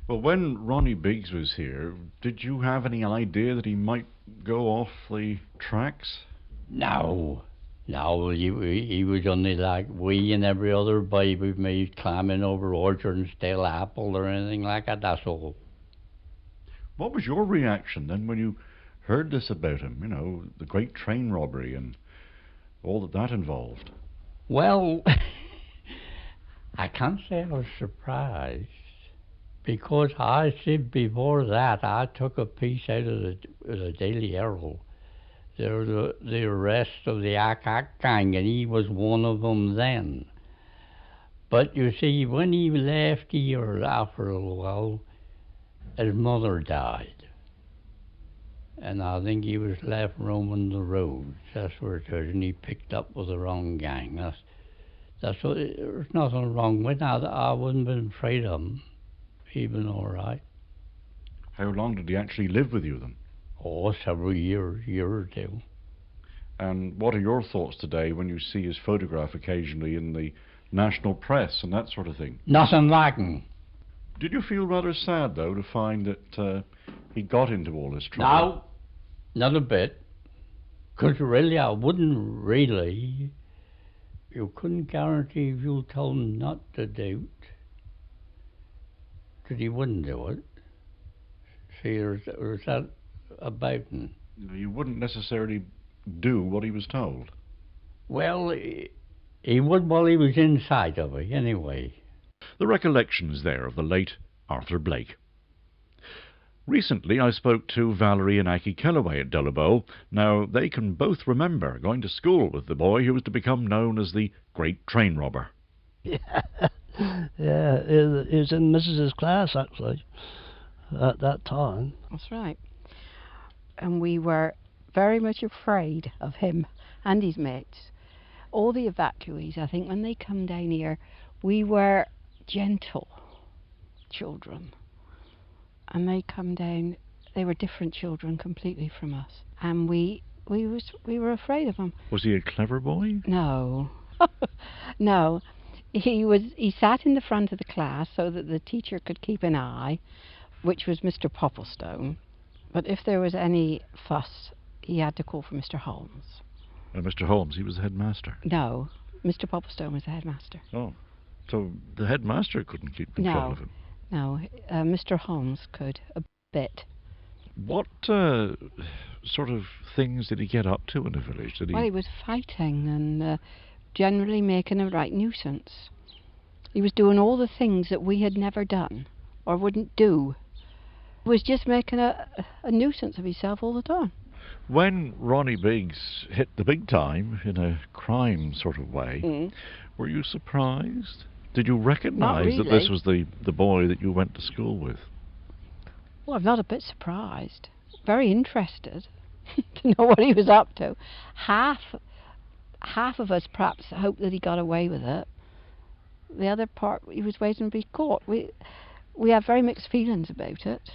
Well, when Ronnie Biggs was here, did you have any idea that he might go off the tracks? No, no, he was only like we and every other boy we've made climbing over orchard and stale apple or anything like that, that's all. What was your reaction then when you heard this about him? You know, the great train robbery and all that involved. Well, I can't say I was surprised because I said before that I took a piece out of the Daily Herald. There was the arrest of the Ack gang, and he was one of them then. But you see, when he left here after a while, his mother died. And I think he was left roaming the roads. That's where it is, and he picked up with the wrong gang. That's what. There's nothing wrong with that. I wouldn't have been afraid of him. He'd been all right. How long did he actually live with you then? Oh, several years, year or two. And what are your thoughts today when you see his photograph occasionally in the national press and that sort of thing? Nothing like him. Did you feel rather sad, though, to find that he got into all this trouble? No, not a bit. Because really, I wouldn't really. You couldn't guarantee if you told him not to do it, that he wouldn't do it. See, there's that about him. You wouldn't necessarily do what he was told. Well, he would while he was inside of it, anyway. The recollections there of the late Arthur Blake. Recently I spoke to Valerie and Aki Kellaway at Delabole. Now, they can both remember going to school with the boy who was to become known as the Great Train Robber. Yeah, yeah, he was in Mrs.'s class, actually, at that time. That's right. And we were very much afraid of him and his mates. All the evacuees, I think, when they come down here, we were gentle children. And they come down, they were different children completely from us. And we were afraid of him. Was he a clever boy? No. No. He sat in the front of the class so that the teacher could keep an eye, which was Mr. Popplestone. But if there was any fuss, he had to call for Mr. Holmes. Mr. Holmes, he was the headmaster? No, Mr. Popplestone was the headmaster. Oh, so the headmaster couldn't keep control of him? No, Mr. Holmes could, a bit. What sort of things did he get up to in the village? Well, he was fighting and generally making a right nuisance. He was doing all the things that we had never done or wouldn't do. He was just making a nuisance of himself all the time. When Ronnie Biggs hit the big time in a crime sort of way, were you surprised? Did you recognise that this was the boy that you went to school with? Well, I'm not a bit surprised. Very interested to know what he was up to. Half of us perhaps hoped that he got away with it. The other part, he was waiting to be caught. We have very mixed feelings about it.